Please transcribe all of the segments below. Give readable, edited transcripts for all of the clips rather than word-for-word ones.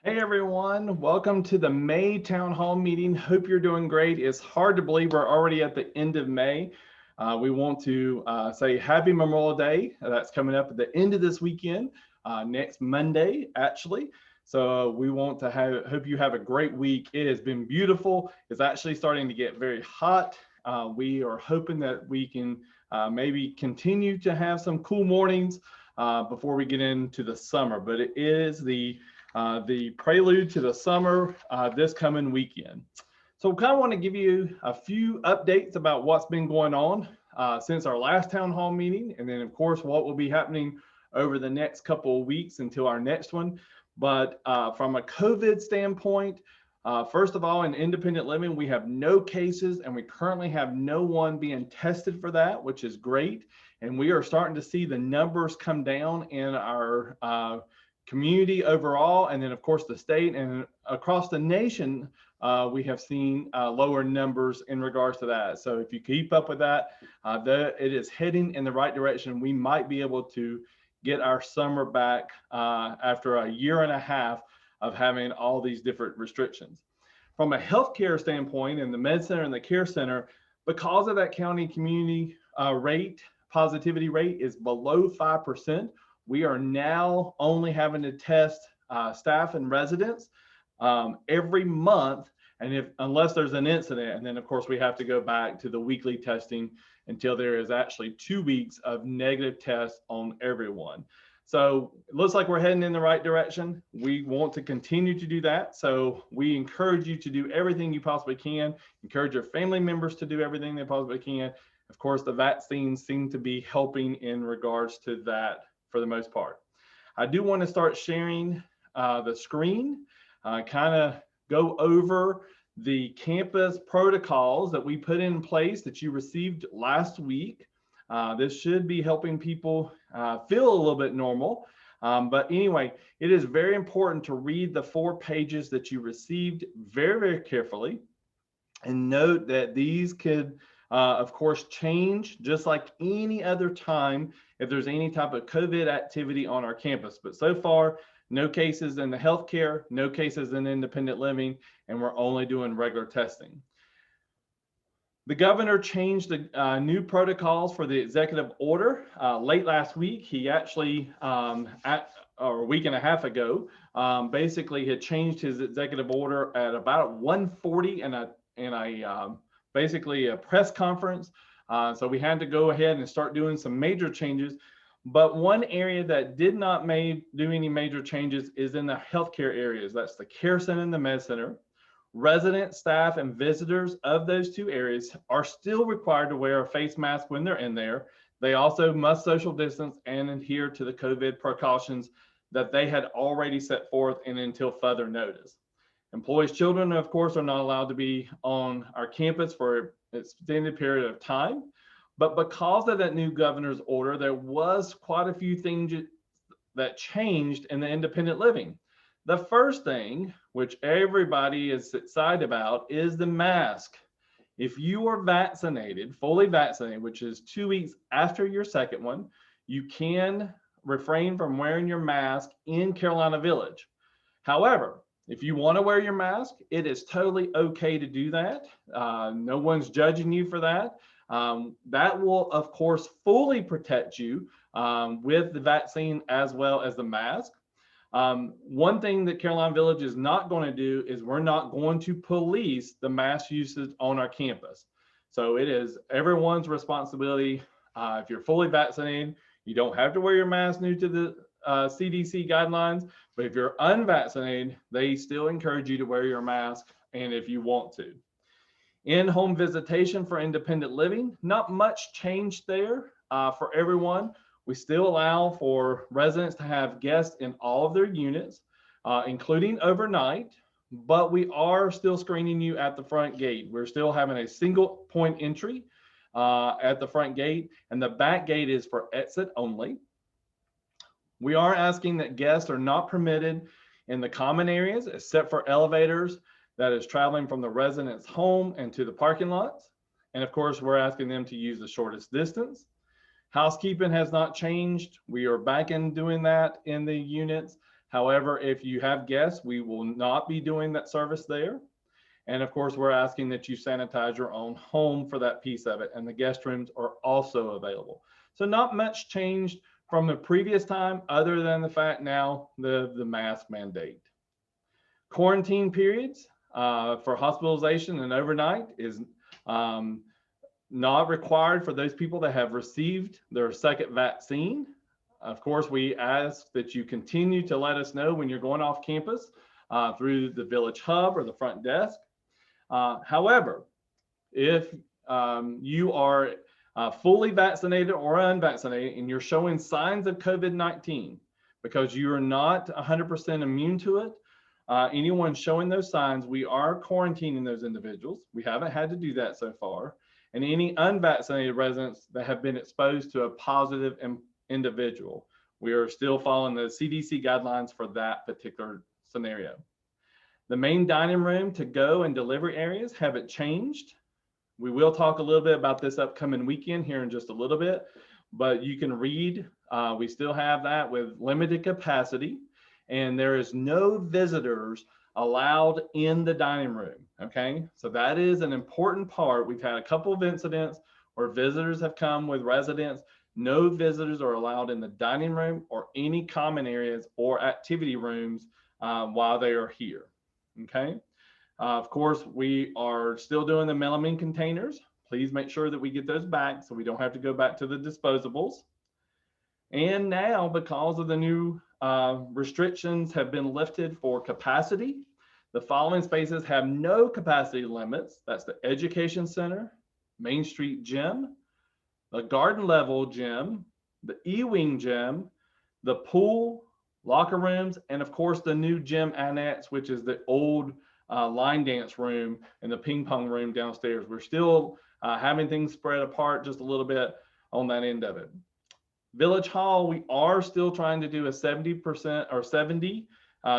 Hey everyone, welcome to the May Town Hall meeting. Hope you're doing great. It's hard to believe we're already at the end of May. We want to say Happy Memorial Day. That's coming up at the end of this weekend, next Monday, actually. So we want to hope you have a great week. It has been beautiful. It's actually starting to get very hot. We are hoping that we can maybe continue to have some cool mornings before we get into the summer, but it is the prelude to the summer this coming weekend. So we kind of want to give you a few updates about what's been going on since our last town hall meeting, and then of course what will be happening over the next couple of weeks until our next one. But from a COVID standpoint, first of all, in independent living, we have no cases and we currently have no one being tested for that, which is great. And we are starting to see the numbers come down in our community overall, and then of course the state and across the nation, we have seen lower numbers in regards to that. So if you keep up with that, it is heading in the right direction. We might be able to get our summer back after a year and a half of having all these different restrictions. From a healthcare standpoint, in the med center and the care center, because of that county community positivity rate is below 5%, we are now only having to test staff and residents every month, and unless there's an incident, and then of course we have to go back to the weekly testing until there is actually 2 weeks of negative tests on everyone. So it looks like we're heading in the right direction. We want to continue to do that. So we encourage you to do everything you possibly can. Encourage your family members to do everything they possibly can. Of course, the vaccines seem to be helping in regards to that for the most part. I do want to start sharing the screen, kind of go over the campus protocols that we put in place that you received last week. This should be helping people feel a little bit normal. But anyway, it is very important to read the 4 pages that you received very, very carefully, and note that these could, of course, change just like any other time if there's any type of COVID activity on our campus. But so far, no cases in the healthcare, no cases in independent living, and we're only doing regular testing. The governor changed the new protocols for the executive order late last week. He actually, or a week and a half ago, basically had changed his executive order at about 1:40 in basically a press conference. So we had to go ahead and start doing some major changes. But one area that did not do any major changes is in the healthcare areas. That's the care center and the med center. Residents, staff, and visitors of those 2 areas are still required to wear a face mask when they're in there. They also must social distance and adhere to the COVID precautions that they had already set forth and until further notice. Employees' children, of course, are not allowed to be on our campus for an extended period of time. But because of that new governor's order, there was quite a few things that changed in the independent living. The first thing, which everybody is excited about, is the mask. If you are vaccinated, fully vaccinated, which is 2 weeks after your second one, you can refrain from wearing your mask in Carolina Village. However, if you want to wear your mask, it is totally okay to do that. No one's judging you for that. That will, of course, fully protect you with the vaccine as well as the mask. One thing that Carolina Village is not going to do is we're not going to police the mask usage on our campus. So it is everyone's responsibility. If you're fully vaccinated, you don't have to wear your mask due to the CDC guidelines, but if you're unvaccinated, they still encourage you to wear your mask, and if you want to. In-home visitation for independent living, not much change there for everyone. We still allow for residents to have guests in all of their units, including overnight, but we are still screening you at the front gate. We're still having a single point entry at the front gate, and the back gate is for exit only. We are asking that guests are not permitted in the common areas except for elevators that is traveling from the resident's home and to the parking lots. And of course, we're asking them to use the shortest distance. Housekeeping has not changed. We are back in doing that in the units. However, if you have guests, we will not be doing that service there. And of course, we're asking that you sanitize your own home for that piece of it. And the guest rooms are also available. So not much changed from the previous time, other than the fact now the mask mandate. Quarantine periods for hospitalization and overnight is not required for those people that have received their second vaccine. Of course, we ask that you continue to let us know when you're going off campus through the Village Hub or the front desk. However, if you are fully vaccinated or unvaccinated and you're showing signs of COVID-19 because you are not 100% immune to it, anyone showing those signs, we are quarantining those individuals. We haven't had to do that so far. And any unvaccinated residents that have been exposed to a positive individual, we are still following the CDC guidelines for that particular scenario. The main dining room to go and delivery areas haven't changed. We will talk a little bit about this upcoming weekend here in just a little bit, but you can read, we still have that with limited capacity, and there is no visitors allowed in the dining room, okay? So that is an important part. We've had a couple of incidents where visitors have come with residents. No visitors are allowed in the dining room or any common areas or activity rooms while they are here, okay? Of course, we are still doing the melamine containers. Please make sure that we get those back so we don't have to go back to the disposables. And now, because of the new restrictions have been lifted for capacity, the following spaces have no capacity limits. That's the Education Center, Main Street Gym, the Garden Level Gym, the E-Wing Gym, the pool, locker rooms, and of course the new gym annex, which is the old line dance room and the ping pong room downstairs. We're still having things spread apart just a little bit on that end of it. Village Hall, we are still trying to do a 70% or 70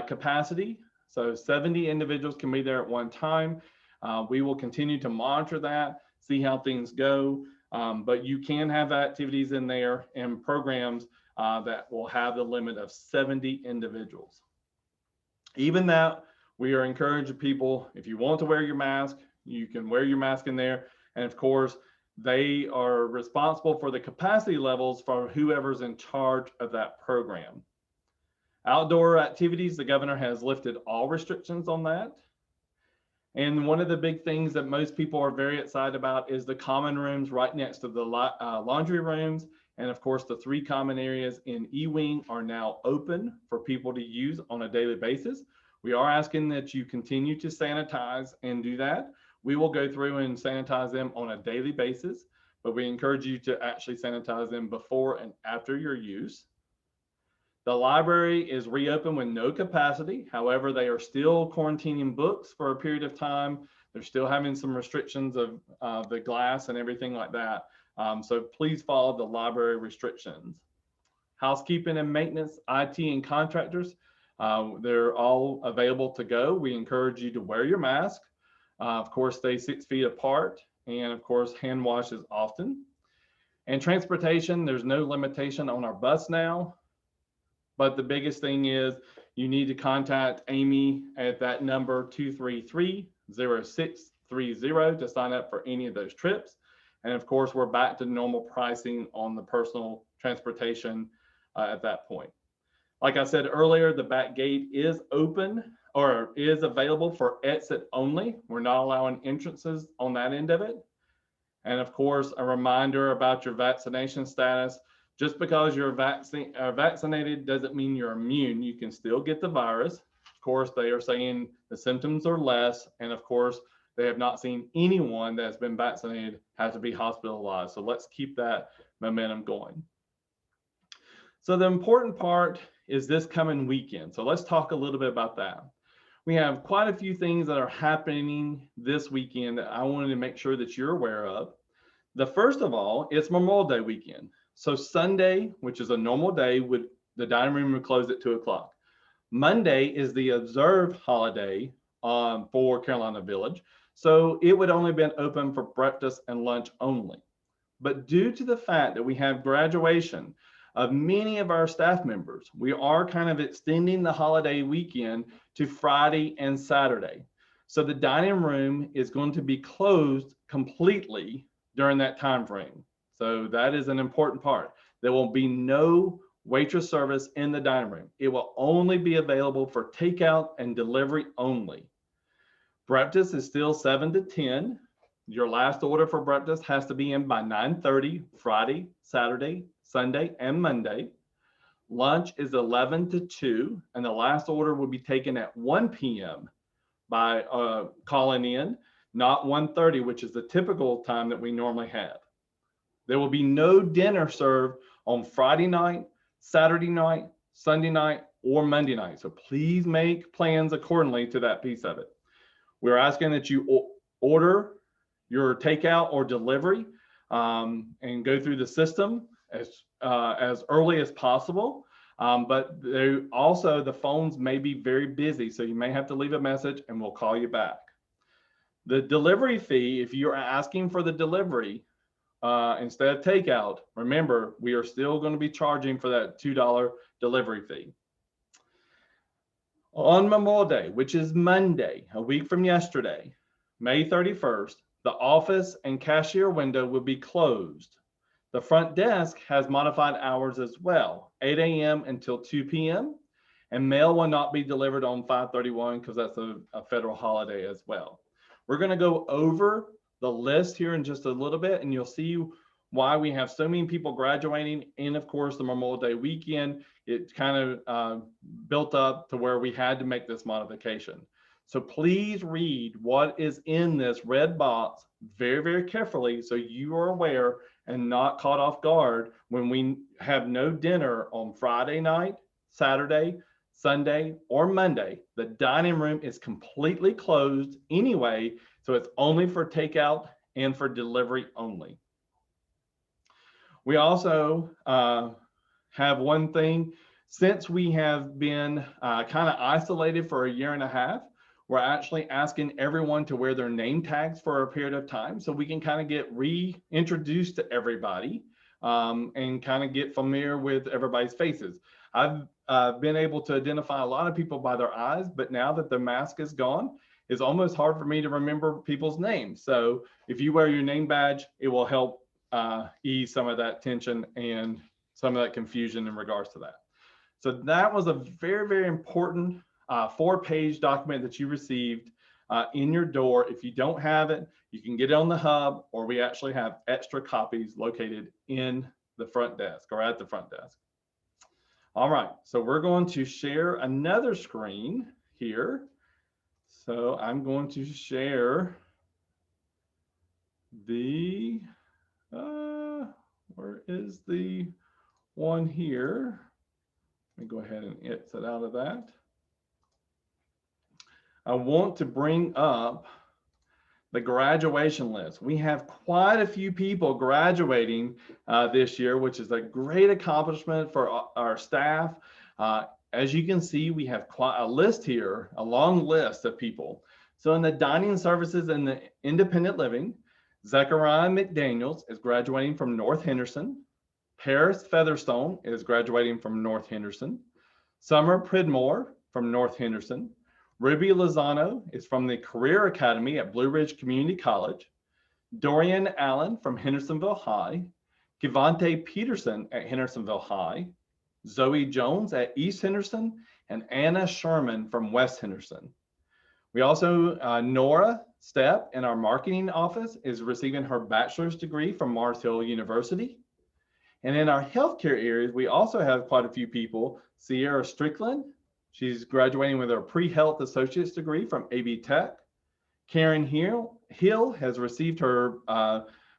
capacity. So 70 individuals can be there at one time. We will continue to monitor that, see how things go. But you can have activities in there and programs that will have the limit of 70 individuals. Even that, we are encouraging people, if you want to wear your mask, you can wear your mask in there. And of course, they are responsible for the capacity levels for whoever's in charge of that program. Outdoor activities, the governor has lifted all restrictions on that. And one of the big things that most people are very excited about is the common rooms right next to the laundry rooms. And of course, the 3 common areas in E-Wing are now open for people to use on a daily basis. We are asking that you continue to sanitize and do that. We will go through and sanitize them on a daily basis, but we encourage you to actually sanitize them before and after your use. The library is reopened with no capacity. However, they are still quarantining books for a period of time. They're still having some restrictions of the glass and everything like that. So please follow the library restrictions. Housekeeping and maintenance, IT and contractors, they're all available to go. We encourage you to wear your mask. Of course, stay 6 feet apart, and of course, hand washes often. And transportation, there's no limitation on our bus now. But the biggest thing is you need to contact Amy at that number 233-0630 to sign up for any of those trips. And of course, we're back to normal pricing on the personal transportation at that point. Like I said earlier, the back gate is open or is available for exit only. We're not allowing entrances on that end of it. And of course, a reminder about your vaccination status. Just because you're vaccinated doesn't mean you're immune. You can still get the virus. Of course, they are saying the symptoms are less. And of course, they have not seen anyone that's been vaccinated have to be hospitalized. So let's keep that momentum going. So the important part is this coming weekend. So let's talk a little bit about that. We have quite a few things that are happening this weekend that I wanted to make sure that you're aware of. The first of all, it's Memorial Day weekend. So Sunday, which is a normal day, the dining room would close at 2 o'clock. Monday is the observed holiday for Carolina Village. So it would only been open for breakfast and lunch only. But due to the fact that we have graduation of many of our staff members. We are kind of extending the holiday weekend to Friday and Saturday. So the dining room is going to be closed completely during that time frame. So that is an important part. There will be no waitress service in the dining room. It will only be available for takeout and delivery only. Breakfast is still 7 to 10. Your last order for breakfast has to be in by 9:30 Friday, Saturday, Sunday, and Monday. Lunch is 11 to 2, and the last order will be taken at 1 p.m. by calling in, not 1:30, which is the typical time that we normally have. There will be no dinner served on Friday night, Saturday night, Sunday night, or Monday night. So please make plans accordingly to that piece of it. We're asking that you order your takeout or delivery and go through the system as early as possible. But also the phones may be very busy, so you may have to leave a message and we'll call you back. The delivery fee, if you're asking for the delivery instead of takeout, remember, we are still going to be charging for that $2 delivery fee. On Memorial Day, which is Monday, a week from yesterday, May 31st, the office and cashier window will be closed. The front desk has modified hours as well, 8 a.m. until 2 p.m. And mail will not be delivered on 5/31 because that's a federal holiday as well. We're going to go over the list here in just a little bit, and you'll see why we have so many people graduating. And of course, the Memorial Day weekend, it kind of built up to where we had to make this modification. So please read what is in this red box very, very carefully so you are aware and not caught off guard when we have no dinner on Friday night, Saturday, Sunday, or Monday. The dining room is completely closed anyway, so it's only for takeout and for delivery only. We also have one thing. Since we have been kind of isolated for a year and a half, we're actually asking everyone to wear their name tags for a period of time so we can kind of get reintroduced to everybody and kind of get familiar with everybody's faces. I've been able to identify a lot of people by their eyes, but now that the mask is gone, it's almost hard for me to remember people's names. So if you wear your name badge, it will help ease some of that tension and some of that confusion in regards to that. So that was a very, very important 4-page document that you received in your door. If you don't have it, you can get it on the hub, or we actually have extra copies located in the front desk or at the front desk. All right, so we're going to share another screen here. So I'm going to share the, where is the one here? Let me go ahead and exit out of that. I want to bring up the graduation list. We have quite a few people graduating this year, which is a great accomplishment for our staff. As you can see, we have quite a list here, a long list of people. So in the dining services and the independent living, Zechariah McDaniels is graduating from North Henderson. Paris Featherstone is graduating from North Henderson. Summer Pridmore from North Henderson. Ruby Lozano is from the Career Academy at Blue Ridge Community College. Dorian Allen from Hendersonville High. Kivante Peterson at Hendersonville High. Zoe Jones at East Henderson, and Anna Sherman from West Henderson. We also, Nora Stepp in our marketing office is receiving her bachelor's degree from Mars Hill University. And in our healthcare areas, we also have quite a few people. Sierra Strickland, she's graduating with her pre-health associate's degree from AB Tech. Karen Hill has received her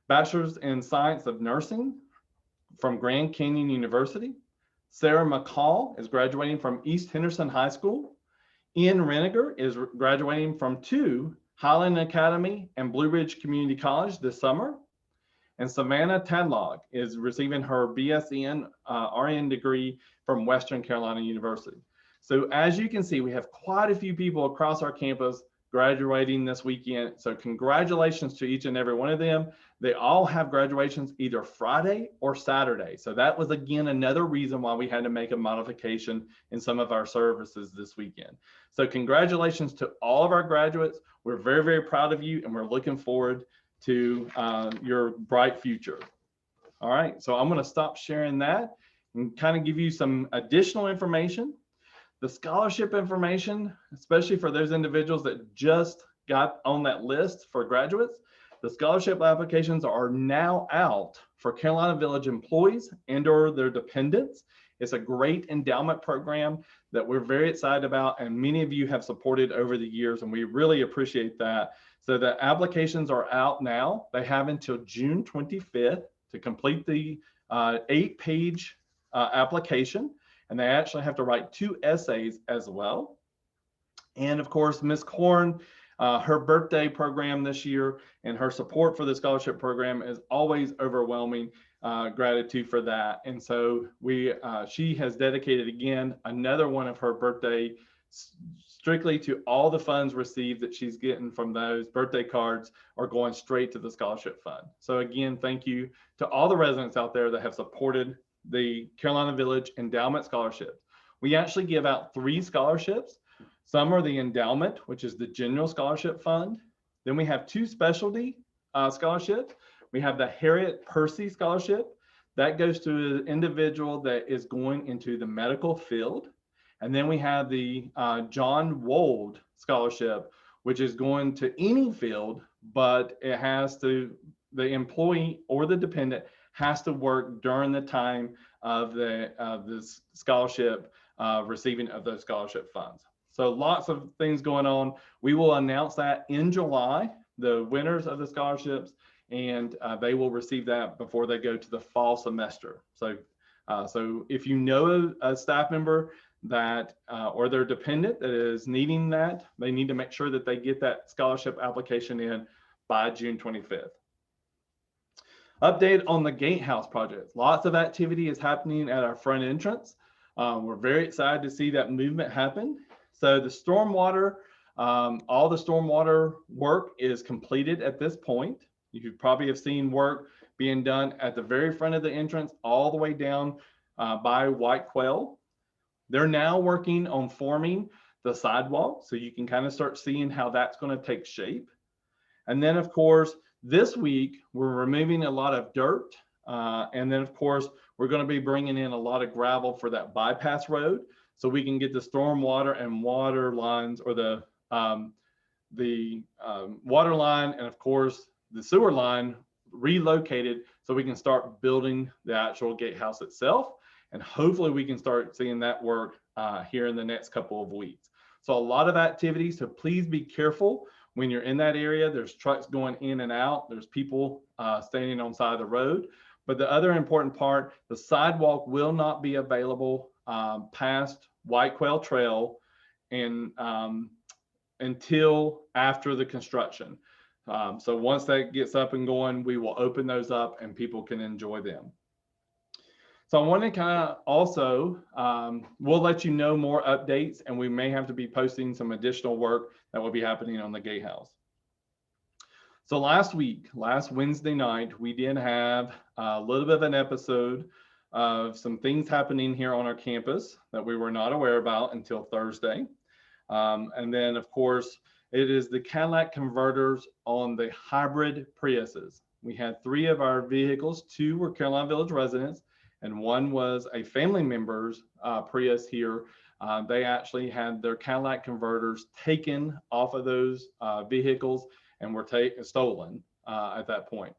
bachelor's in science of nursing from Grand Canyon University. Sarah McCall is graduating from East Henderson High School. Ian Reniger is graduating from 2 Highland Academy and Blue Ridge Community College this summer. And Savannah Tadlock is receiving her BSN RN degree from Western Carolina University. So as you can see, we have quite a few people across our campus graduating this weekend. So congratulations to each and every one of them. They all have graduations either Friday or Saturday. So that was, again, another reason why we had to make a modification in some of our services this weekend. So congratulations to all of our graduates. We're very, very proud of you, and we're looking forward to your bright future. All right, so I'm going to stop sharing that and kind of give you some additional information. The scholarship information, especially for those individuals that just got on that list for graduates, the scholarship applications are now out for Carolina Village employees and or their dependents. It's a great endowment program that we're very excited about, and many of you have supported over the years, and we really appreciate that. So the applications are out now. They have until June 25th to complete the 8-page application, and they actually have to write 2 essays as well. And of course, Ms. Korn, her birthday program this year and her support for the scholarship program is always overwhelming. Gratitude for that. And so she has dedicated again another one of her birthday strictly to all the funds received that she's getting from those birthday cards are going straight to the scholarship fund. So again, thank you to all the residents out there that have supported the Carolina Village Endowment Scholarship. We actually give out 3 scholarships. Some are the endowment, which is the general scholarship fund. Then we have 2 specialty scholarships. We have the Harriet Percy Scholarship. That goes to an individual that is going into the medical field. And then we have the John Wold Scholarship, which is going to any field, but it has to, the employee or the dependent has to work during the time of this scholarship receiving of those scholarship funds. So lots of things going on. We will announce that in July, the winners of the scholarships, and they will receive that before they go to the fall semester. So, so if you know a staff member that or their dependent that is needing that, they need to make sure that they get that scholarship application in by June 25th. Update on the Gatehouse project. Lots of activity is happening at our front entrance. We're very excited to see that movement happen. So the stormwater, all the stormwater work is completed at this point. You probably have seen work being done at the very front of the entrance all the way down by White Quail. They're now working on forming the sidewalk, so you can kind of start seeing how that's going to take shape. And then, of course, this week, we're removing a lot of dirt. And then, of course, we're going to be bringing in a lot of gravel for that bypass road so we can get the storm water and water lines, or the water line and, of course, the sewer line relocated so we can start building the actual gatehouse itself. And hopefully we can start seeing that work here in the next couple of weeks. So a lot of activity, so please be careful when you're in that area. There's trucks going in and out. There's people standing on the side of the road. But the other important part, the sidewalk will not be available past White Quail Trail and until after the construction. So once that gets up and going, we will open those up and people can enjoy them. So I want to kind of also, we'll let you know more updates, and we may have to be posting some additional work that will be happening on the Gatehouse. So last Wednesday night, we did have a little bit of an episode of some things happening here on our campus that we were not aware about until Thursday. And then, of course, it is the Cadillac converters on the hybrid Priuses. We had 3 of our vehicles. 2 were Carolina Village residents, and 1 was a family member's Prius here. They actually had their Cadillac converters taken off of those vehicles and were stolen at that point.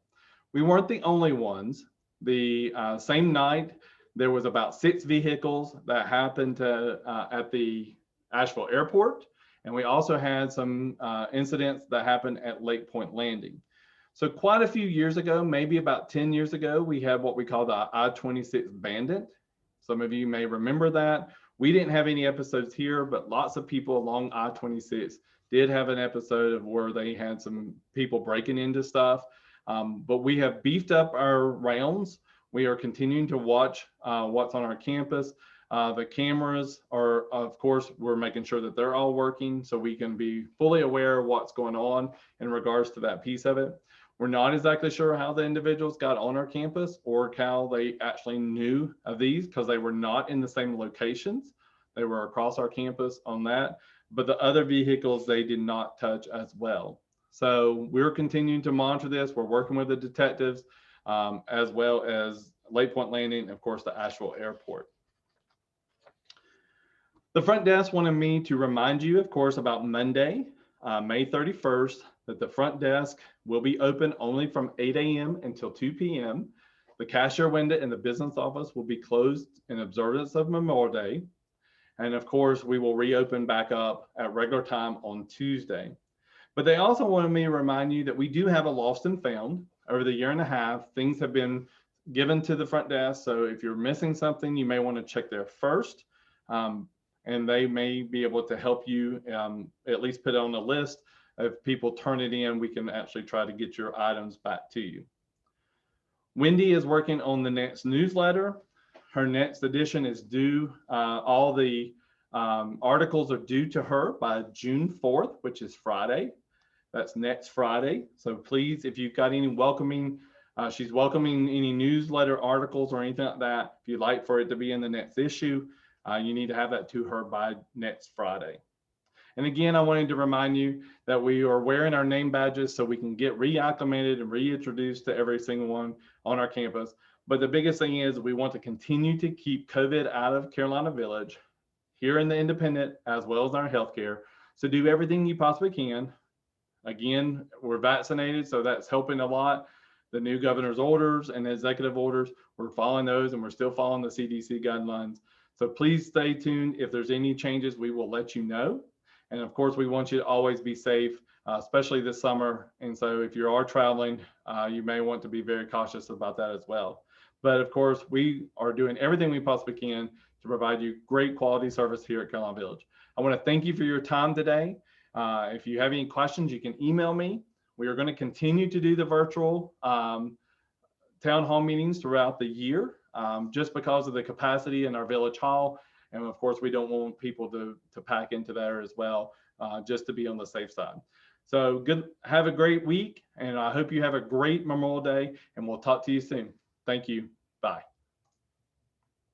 We weren't the only ones. The same night, there was about 6 vehicles that happened at the Asheville Airport. And we also had some incidents that happened at Lake Point Landing. So quite a few years ago, maybe about 10 years ago, we had what we call the I-26 Bandit. Some of you may remember that. We didn't have any episodes here, but lots of people along I-26 did have an episode of where they had some people breaking into stuff. But we have beefed up our rounds. We are continuing to watch what's on our campus. The cameras are, of course, we're making sure that they're all working so we can be fully aware of what's going on in regards to that piece of it. We're not exactly sure how the individuals got on our campus or how they actually knew of these because they were not in the same locations. They were across our campus on that, but the other vehicles they did not touch as well. So we're continuing to monitor this. We're working with the detectives as well as Lake Point Landing, and of course, the Asheville Airport. The front desk wanted me to remind you, of course, about Monday, May 31st, that the front desk will be open only from 8 a.m. until 2 p.m. The cashier window in the business office will be closed in observance of Memorial Day. And of course, we will reopen back up at regular time on Tuesday. But they also wanted me to remind you that we do have a lost and found. Over the year and a half, things have been given to the front desk. So if you're missing something, you may want to check there first. And they may be able to help you at least put it on a list. If people turn it in, we can actually try to get your items back to you. Wendy is working on the next newsletter. Her next edition is due, all the articles are due to her by June 4th, which is Friday. That's next Friday. So please, if you've got any welcoming, she's welcoming any newsletter articles or anything like that. If you'd like for it to be in the next issue, you need to have that to her by next Friday. And again, I wanted to remind you that we are wearing our name badges so we can get reacclimated and reintroduced to every single one on our campus. But the biggest thing is we want to continue to keep COVID out of Carolina Village here in the independent as well as our healthcare. So do everything you possibly can. Again, we're vaccinated, so that's helping a lot. The new governor's orders and executive orders, we're following those and we're still following the CDC guidelines. So please stay tuned. If there's any changes, we will let you know. And of course, we want you to always be safe, especially this summer. And so if you are traveling, you may want to be very cautious about that as well. But of course, we are doing everything we possibly can to provide you great quality service here at Carolina Village. I want to thank you for your time today. If you have any questions, you can email me. We are going to continue to do the virtual town hall meetings throughout the year. Just because of the capacity in our village hall. And of course, we don't want people to pack into there as well, just to be on the safe side. So have a great week. And I hope you have a great Memorial Day, and we'll talk to you soon. Thank you. Bye.